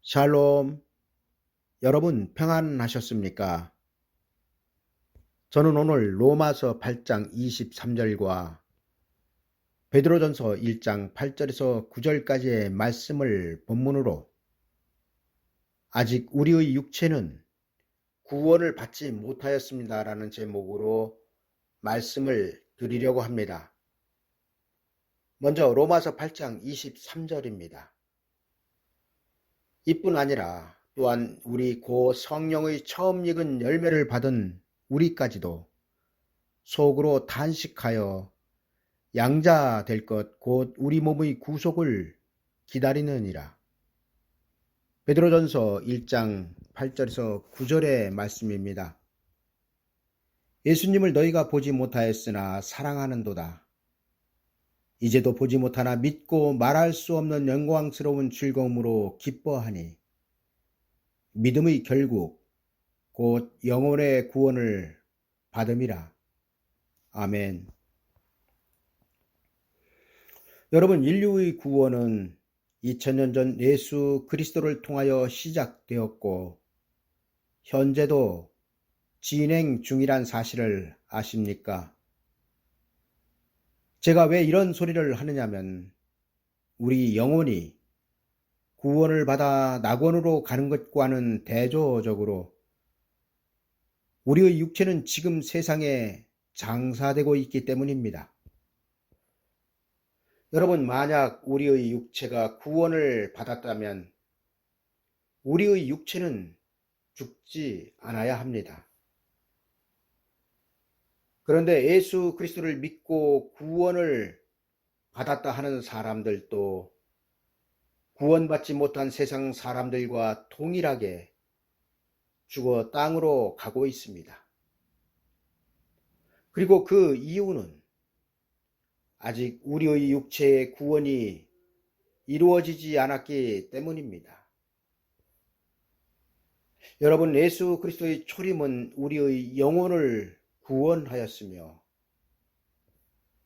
샬롬, 여러분 평안하셨습니까? 저는 오늘 로마서 8장 23절과 베드로전서 1장 8절에서 9절까지의 말씀을 본문으로 아직 우리의 육체는 구원을 받지 못하였습니다라는 제목으로 말씀을 드리려고 합니다. 먼저 로마서 8장 23절입니다. 이뿐 아니라 또한 우리 고 성령의 처음 익은 열매를 받은 우리까지도 속으로 탄식하여 양자 될 것 곧 우리 몸의 구속을 기다리느니라. 베드로전서 1장 8절에서 9절의 말씀입니다. 예수님을 너희가 보지 못하였으나 사랑하는도다. 이제도 보지 못하나 믿고 말할 수 없는 영광스러운 즐거움으로 기뻐하니 믿음의 결국 곧 영혼의 구원을 받음이라. 아멘. 여러분, 인류의 구원은 2000년 전 예수 그리스도를 통하여 시작되었고 현재도 진행 중이란 사실을 아십니까? 제가 왜 이런 소리를 하느냐면 우리 영혼이 구원을 받아 낙원으로 가는 것과는 대조적으로 우리의 육체는 지금 세상에 장사되고 있기 때문입니다. 여러분, 만약 우리의 육체가 구원을 받았다면 우리의 육체는 죽지 않아야 합니다. 그런데 예수 그리스도를 믿고 구원을 받았다 하는 사람들도 구원받지 못한 세상 사람들과 동일하게 죽어 땅으로 가고 있습니다. 그리고 그 이유는 아직 우리의 육체의 구원이 이루어지지 않았기 때문입니다. 여러분, 예수 그리스도의 초림은 우리의 영혼을 구원하였으며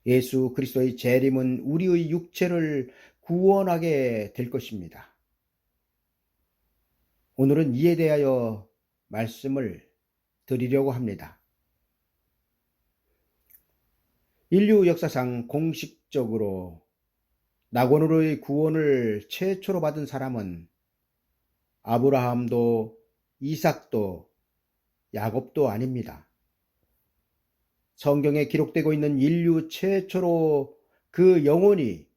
예수 그리스도의 재림은 우리의 육체를 구원하게 될 것입니다. 오늘은 이에 대하여 말씀을 드리려고 합니다. 인류 역사상 공식적으로 낙원으로의 구원을 최초로 받은 사람은 아브라함도 이삭도 야곱도 아닙니다. 성경에 기록되고 있는 인류 최초로 그 영혼이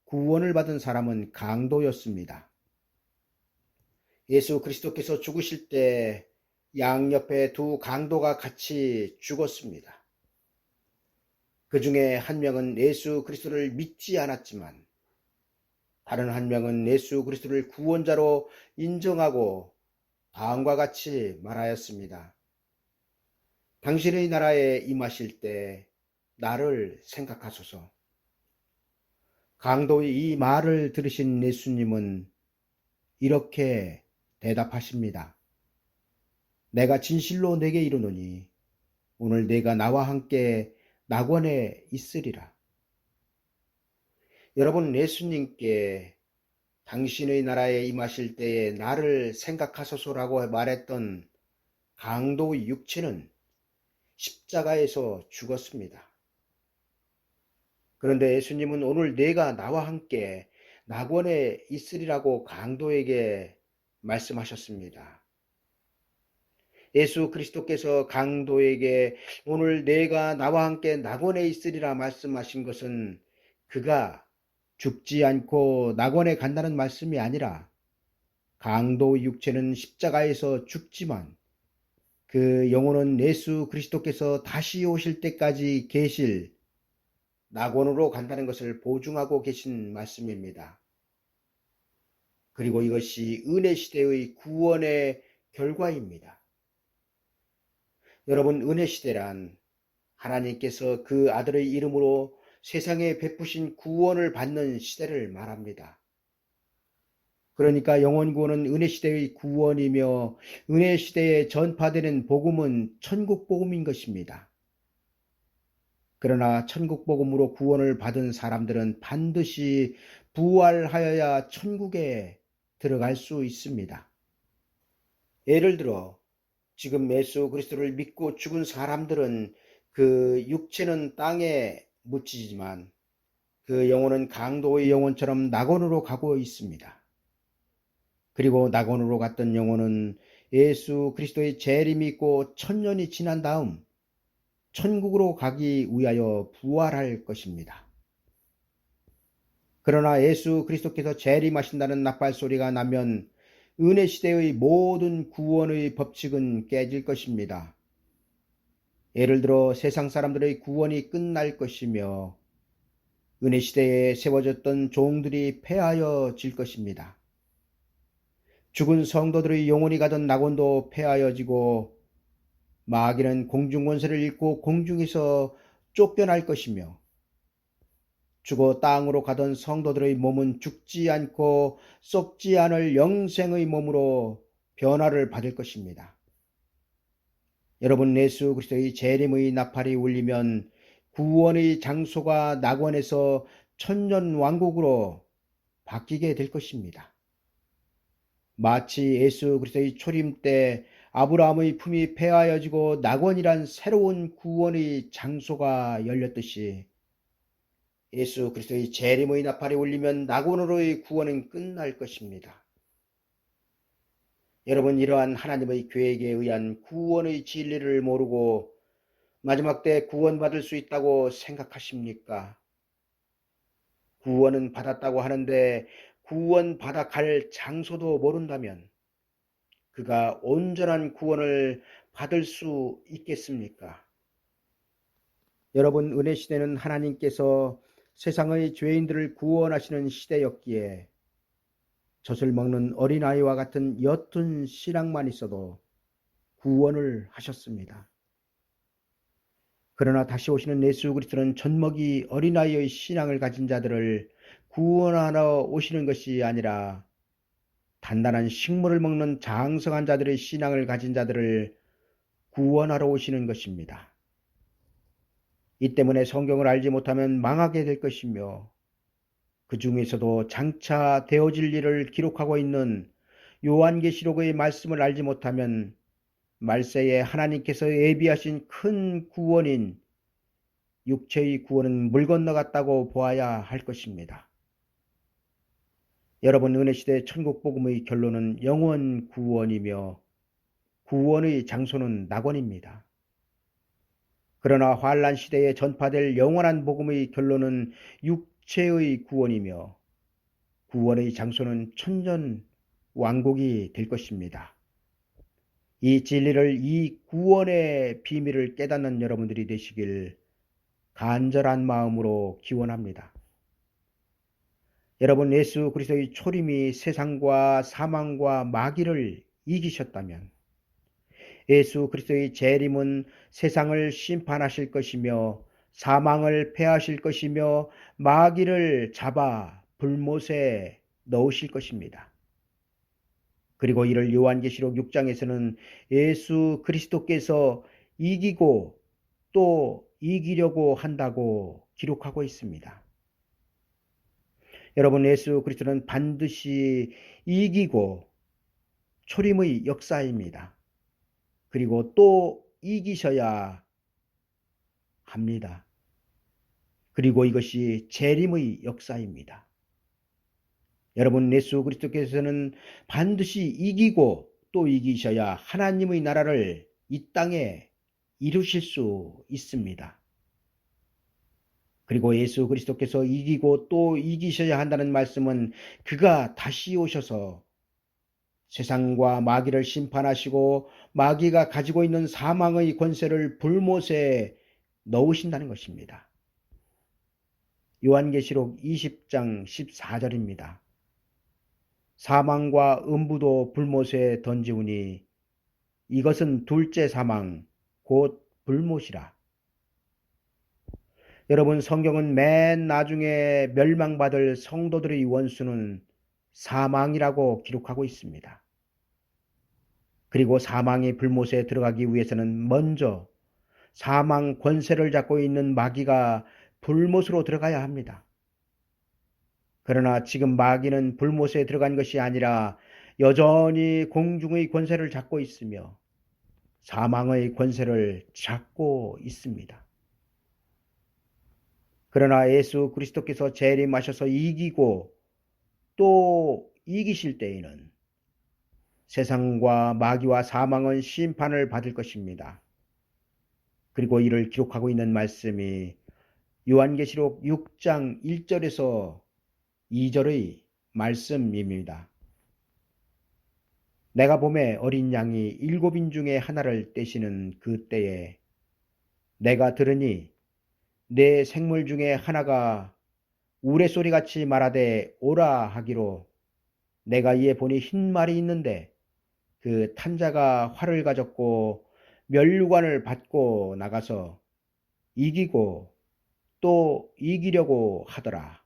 구원을 받은 사람은 강도였습니다. 예수 그리스도께서 죽으실 때 양옆에 두 강도가 같이 죽었습니다. 그 중에 한 명은 예수 그리스도를 믿지 않았지만 다른 한 명은 예수 그리스도를 구원자로 인정하고 다음과 같이 말하였습니다. 당신의 나라에 임하실 때 나를 생각하소서. 강도의 이 말을 들으신 예수님은 이렇게 대답하십니다. 내가 진실로 내게 이르노니 오늘 내가 나와 함께 낙원에 있으리라. 여러분, 예수님께 당신의 나라에 임하실 때에 나를 생각하소서라고 말했던 강도의 육체는 십자가에서 죽었습니다. 그런데 예수님은 오늘 내가 나와 함께 낙원에 있으리라고 강도에게 말씀하셨습니다. 예수 그리스도께서 강도에게 오늘 내가 나와 함께 낙원에 있으리라 말씀하신 것은 그가 죽지 않고 낙원에 간다는 말씀이 아니라 강도의 육체는 십자가에서 죽지만 그 영혼은 예수 그리스도께서 다시 오실 때까지 계실 낙원으로 간다는 것을 보증하고 계신 말씀입니다. 그리고 이것이 은혜 시대의 구원의 결과입니다. 여러분, 은혜 시대란 하나님께서 그 아들의 이름으로 세상에 베푸신 구원을 받는 시대를 말합니다. 그러니까 영원 구원은 은혜 시대의 구원이며 은혜 시대에 전파되는 복음은 천국 복음인 것입니다. 그러나 천국 복음으로 구원을 받은 사람들은 반드시 부활하여야 천국에 들어갈 수 있습니다. 예를 들어 지금 예수 그리스도를 믿고 죽은 사람들은 그 육체는 땅에 묻히지만 그 영혼은 강도의 영혼처럼 낙원으로 가고 있습니다. 그리고 낙원으로 갔던 영혼은 예수 그리스도의 재림이 있고 천년이 지난 다음 천국으로 가기 위하여 부활할 것입니다. 그러나 예수 그리스도께서 재림하신다는 나팔 소리가 나면 은혜 시대의 모든 구원의 법칙은 깨질 것입니다. 예를 들어 세상 사람들의 구원이 끝날 것이며 은혜 시대에 세워졌던 종들이 패하여질 것입니다. 죽은 성도들의 영혼이 가던 낙원도 패하여지고 마귀는 공중 권세를 잃고 공중에서 쫓겨날 것이며 죽어 땅으로 가던 성도들의 몸은 죽지 않고 썩지 않을 영생의 몸으로 변화를 받을 것입니다. 여러분, 예수 그리스도의 재림의 나팔이 울리면 구원의 장소가 낙원에서 천년 왕국으로 바뀌게 될 것입니다. 마치 예수 그리스도의 초림 때 아브라함의 품이 폐하여지고 낙원이란 새로운 구원의 장소가 열렸듯이 예수 그리스도의 재림의 나팔이 울리면 낙원으로의 구원은 끝날 것입니다. 여러분, 이러한 하나님의 계획에 의한 구원의 진리를 모르고 마지막 때 구원받을 수 있다고 생각하십니까? 구원은 받았다고 하는데 구원받아 갈 장소도 모른다면 그가 온전한 구원을 받을 수 있겠습니까? 여러분, 은혜 시대는 하나님께서 세상의 죄인들을 구원하시는 시대였기에 젖을 먹는 어린아이와 같은 옅은 신앙만 있어도 구원을 하셨습니다. 그러나 다시 오시는 예수 그리스도는 젖먹이 어린아이의 신앙을 가진 자들을 구원하러 오시는 것이 아니라 단단한 식물을 먹는 장성한 자들의 신앙을 가진 자들을 구원하러 오시는 것입니다. 이 때문에 성경을 알지 못하면 망하게 될 것이며 그 중에서도 장차 되어질 일을 기록하고 있는 요한계시록의 말씀을 알지 못하면 말세에 하나님께서 예비하신 큰 구원인 육체의 구원은 물 건너갔다고 보아야 할 것입니다. 여러분, 은혜시대 천국복음의 결론은 영원 구원이며 구원의 장소는 낙원입니다. 그러나 환란 시대에 전파될 영원한 복음의 결론은 육체의 구원이며 구원의 장소는 천년 왕국이 될 것입니다. 이 진리를, 이 구원의 비밀을 깨닫는 여러분들이 되시길 간절한 마음으로 기원합니다. 여러분, 예수 그리스도의 초림이 세상과 사망과 마귀를 이기셨다면 예수 그리스도의 재림은 세상을 심판하실 것이며 사망을 패하실 것이며 마귀를 잡아 불못에 넣으실 것입니다. 그리고 이를 요한계시록 6장에서는 예수 그리스도께서 이기고 또 이기려고 한다고 기록하고 있습니다. 여러분, 예수 그리스도는 반드시 이기고 초림의 역사입니다. 그리고 또 이기셔야 합니다. 그리고 이것이 재림의 역사입니다. 여러분, 예수 그리스도께서는 반드시 이기고 또 이기셔야 하나님의 나라를 이 땅에 이루실 수 있습니다. 그리고 예수 그리스도께서 이기고 또 이기셔야 한다는 말씀은 그가 다시 오셔서 세상과 마귀를 심판하시고 마귀가 가지고 있는 사망의 권세를 불못에 넣으신다는 것입니다. 요한계시록 20장 14절입니다. 사망과 음부도 불못에 던지우니 이것은 둘째 사망 곧 불못이라. 여러분, 성경은 맨 나중에 멸망받을 성도들의 원수는 사망이라고 기록하고 있습니다. 그리고 사망의 불못에 들어가기 위해서는 먼저 사망 권세를 잡고 있는 마귀가 불못으로 들어가야 합니다. 그러나 지금 마귀는 불못에 들어간 것이 아니라 여전히 공중의 권세를 잡고 있으며 사망의 권세를 잡고 있습니다. 그러나 예수 그리스도께서 재림하셔서 이기고 또 이기실 때에는 세상과 마귀와 사망은 심판을 받을 것입니다. 그리고 이를 기록하고 있는 말씀이 요한계시록 6장 1절에서 2절의 말씀입니다. 내가 보매 어린 양이 일곱인 중에 하나를 떼시는 그 때에 내가 들으니 내 생물 중에 하나가 우레소리같이 말하되 오라 하기로 내가 이에 보니 흰 말이 있는데 그 탄자가 활을 가졌고 면류관을 받고 나가서 이기고 또 이기려고 하더라.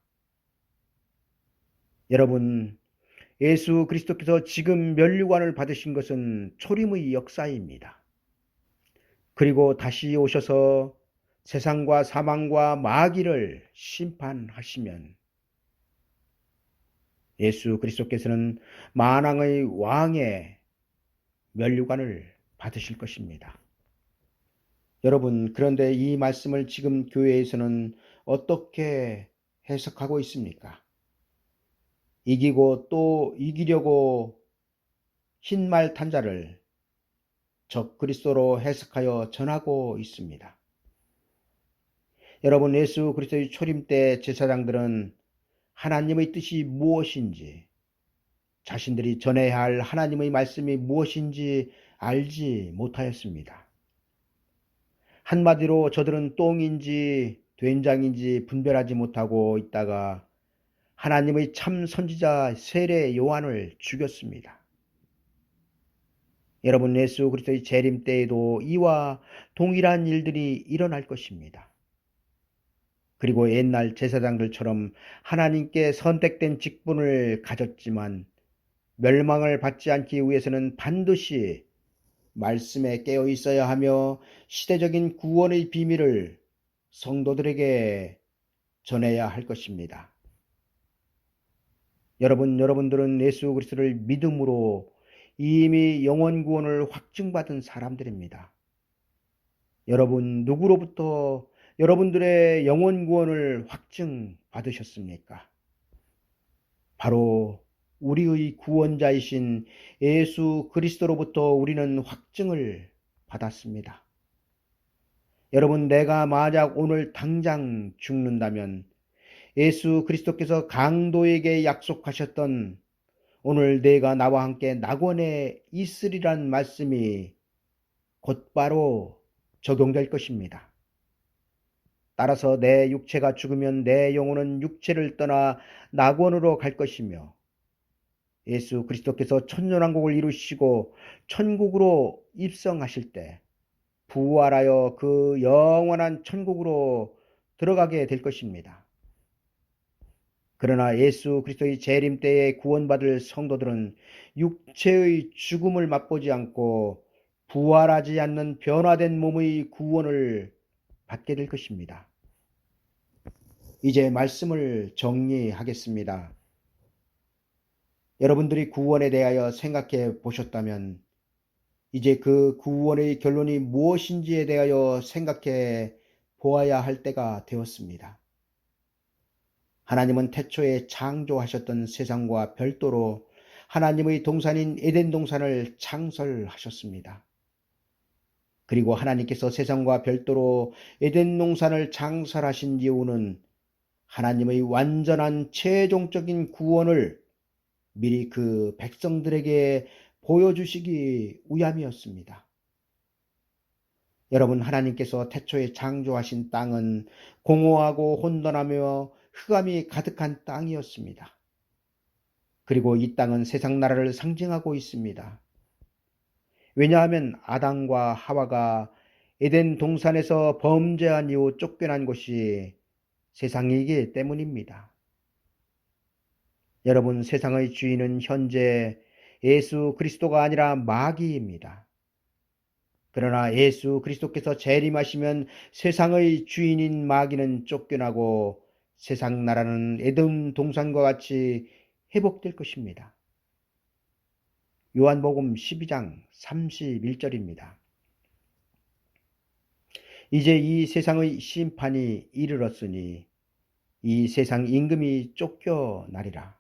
여러분, 예수 그리스도께서 지금 면류관을 받으신 것은 초림의 역사입니다. 그리고 다시 오셔서 세상과 사망과 마귀를 심판하시면 예수 그리스도께서는 만왕의 왕의 면류관을 받으실 것입니다. 여러분, 그런데 이 말씀을 지금 교회에서는 어떻게 해석하고 있습니까? 이기고 또 이기려고 흰말 탄자를 적그리스도로 해석하여 전하고 있습니다. 여러분, 예수 그리스도의 초림 때 제사장들은 하나님의 뜻이 무엇인지, 자신들이 전해야 할 하나님의 말씀이 무엇인지 알지 못하였습니다. 한마디로 저들은 똥인지 된장인지 분별하지 못하고 있다가 하나님의 참 선지자 세례 요한을 죽였습니다. 여러분, 예수 그리스도의 재림 때에도 이와 동일한 일들이 일어날 것입니다. 그리고 옛날 제사장들처럼 하나님께 선택된 직분을 가졌지만 멸망을 받지 않기 위해서는 반드시 말씀에 깨어 있어야 하며 시대적인 구원의 비밀을 성도들에게 전해야 할 것입니다. 여러분들은 예수 그리스도를 믿음으로 이미 영원 구원을 확증받은 사람들입니다. 여러분, 누구로부터 여러분들의 영원 구원을 확증받으셨습니까? 바로 우리의 구원자이신 예수 그리스도로부터 우리는 확증을 받았습니다. 여러분, 내가 만약 오늘 당장 죽는다면 예수 그리스도께서 강도에게 약속하셨던 오늘 내가 나와 함께 낙원에 있으리란 말씀이 곧바로 적용될 것입니다. 따라서 내 육체가 죽으면 내 영혼은 육체를 떠나 낙원으로 갈 것이며 예수 그리스도께서 천년왕국을 이루시고 천국으로 입성하실 때 부활하여 그 영원한 천국으로 들어가게 될 것입니다. 그러나 예수 그리스도의 재림 때에 구원받을 성도들은 육체의 죽음을 맛보지 않고 부활하지 않는 변화된 몸의 구원을 받게 될 것입니다. 이제 말씀을 정리하겠습니다. 여러분들이 구원에 대하여 생각해 보셨다면 이제 그 구원의 결론이 무엇인지에 대하여 생각해 보아야 할 때가 되었습니다. 하나님은 태초에 창조하셨던 세상과 별도로 하나님의 동산인 에덴 동산을 창설하셨습니다. 그리고 하나님께서 세상과 별도로 에덴 동산을 창설하신 이유는 하나님의 완전한 최종적인 구원을 미리 그 백성들에게 보여주시기 위함이었습니다. 여러분, 하나님께서 태초에 창조하신 땅은 공허하고 혼돈하며 흑암이 가득한 땅이었습니다. 그리고 이 땅은 세상 나라를 상징하고 있습니다. 왜냐하면 아담과 하와가 에덴 동산에서 범죄한 이후 쫓겨난 곳이 세상이기 때문입니다. 여러분, 세상의 주인은 현재 예수 그리스도가 아니라 마귀입니다. 그러나 예수 그리스도께서 재림하시면 세상의 주인인 마귀는 쫓겨나고 세상 나라는 에돔 동산과 같이 회복될 것입니다. 요한복음 12장 31절입니다. 이제 이 세상의 심판이 이르렀으니 이 세상 임금이 쫓겨나리라.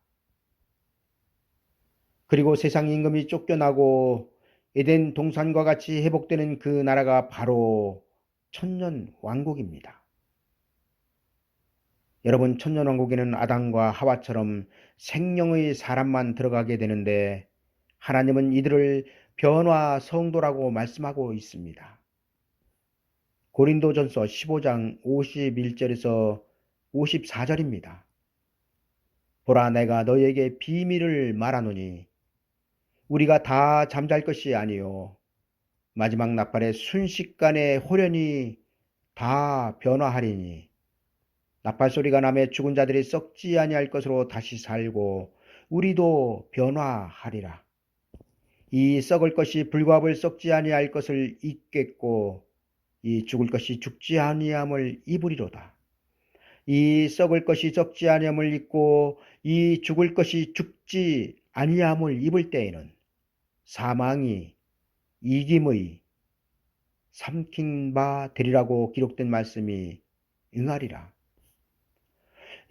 그리고 세상 임금이 쫓겨나고 에덴 동산과 같이 회복되는 그 나라가 바로 천년왕국입니다. 여러분, 천년왕국에는 아담과 하와처럼 생명의 사람만 들어가게 되는데 하나님은 이들을 변화 성도라고 말씀하고 있습니다. 고린도전서 15장 51절에서 54절입니다. 보라, 내가 너에게 비밀을 말하노니 우리가 다 잠잘 것이 아니요 마지막 나팔에 순식간에 호련히 다 변화하리니 나팔 소리가 나매 죽은 자들이 썩지 아니할 것으로 다시 살고 우리도 변화하리라. 이 썩을 것이 불과불 썩지 아니할 것을 입겠고 이 죽을 것이 죽지 아니함을 입으리로다. 이 썩을 것이 썩지 아니함을 입고 이 죽을 것이 죽지 아니함을 입을 때에는 사망이 이김의 삼킨 바 되리라고 기록된 말씀이 응하리라.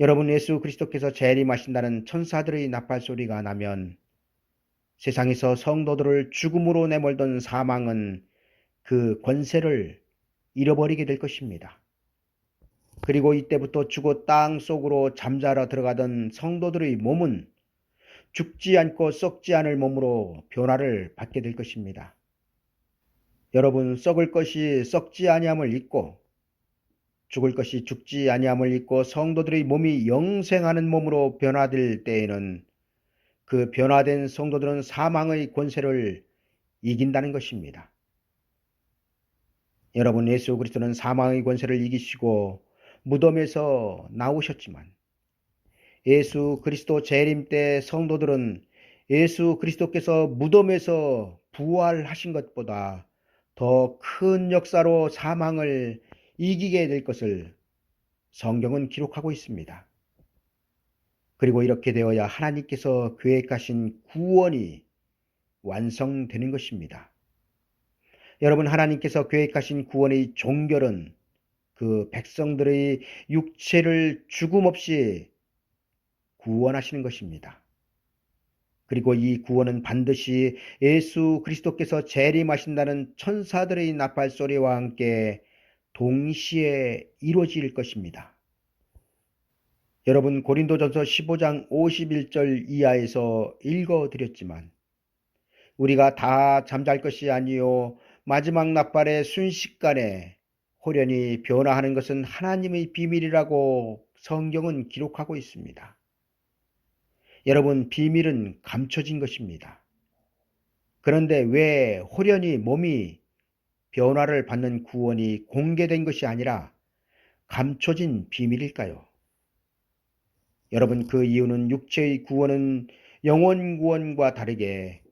여러분, 예수 그리스도께서 재림하신다는 천사들의 나팔 소리가 나면 세상에서 성도들을 죽음으로 내몰던 사망은 그 권세를 잃어버리게 될 것입니다. 그리고 이때부터 죽어 땅 속으로 잠자러 들어가던 성도들의 몸은 죽지 않고 썩지 않을 몸으로 변화를 받게 될 것입니다. 여러분, 썩을 것이 썩지 아니함을 잊고 죽을 것이 죽지 아니함을 잊고 성도들의 몸이 영생하는 몸으로 변화될 때에는 그 변화된 성도들은 사망의 권세를 이긴다는 것입니다. 여러분, 예수 그리스도는 사망의 권세를 이기시고 무덤에서 나오셨지만 예수 그리스도 재림 때 성도들은 예수 그리스도께서 무덤에서 부활하신 것보다 더 큰 역사로 사망을 이기게 될 것을 성경은 기록하고 있습니다. 그리고 이렇게 되어야 하나님께서 계획하신 구원이 완성되는 것입니다. 여러분, 하나님께서 계획하신 구원의 종결은 그 백성들의 육체를 죽음 없이 구원하시는 것입니다. 그리고 이 구원은 반드시 예수 그리스도께서 재림하신다는 천사들의 나팔 소리와 함께 동시에 이루어질 것입니다. 여러분, 고린도전서 15장 51절 이하에서 읽어드렸지만 우리가 다 잠잘 것이 아니요 마지막 나팔의 순식간에 호련히 변화하는 것은 하나님의 비밀이라고 성경은 기록하고 있습니다. 여러분, 비밀은 감춰진 것입니다. 그런데 왜 호련히 몸이 변화를 받는 구원이 공개된 것이 아니라 감춰진 비밀일까요? 여러분, 그 이유는 육체의 구원은 영혼 구원과 다르게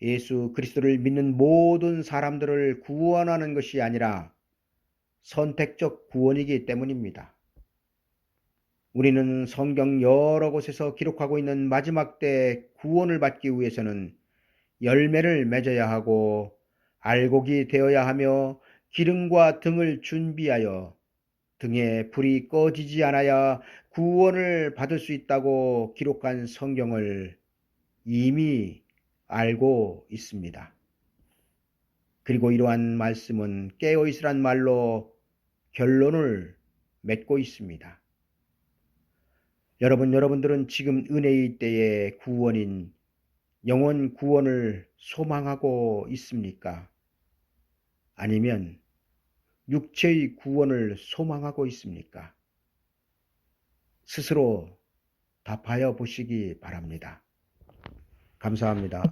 예수 그리스도를 믿는 모든 사람들을 구원하는 것이 아니라 선택적 구원이기 때문입니다. 우리는 성경 여러 곳에서 기록하고 있는 마지막 때 구원을 받기 위해서는 열매를 맺어야 하고 알곡이 되어야 하며 기름과 등을 준비하여 등에 불이 꺼지지 않아야 구원을 받을 수 있다고 기록한 성경을 이미 알고 있습니다. 그리고 이러한 말씀은 깨어있으란 말로 결론을 맺고 있습니다. 여러분들은 지금 은혜의 때에 구원인 영혼 구원을 소망하고 있습니까? 아니면 육체의 구원을 소망하고 있습니까? 스스로 답하여 보시기 바랍니다. 감사합니다.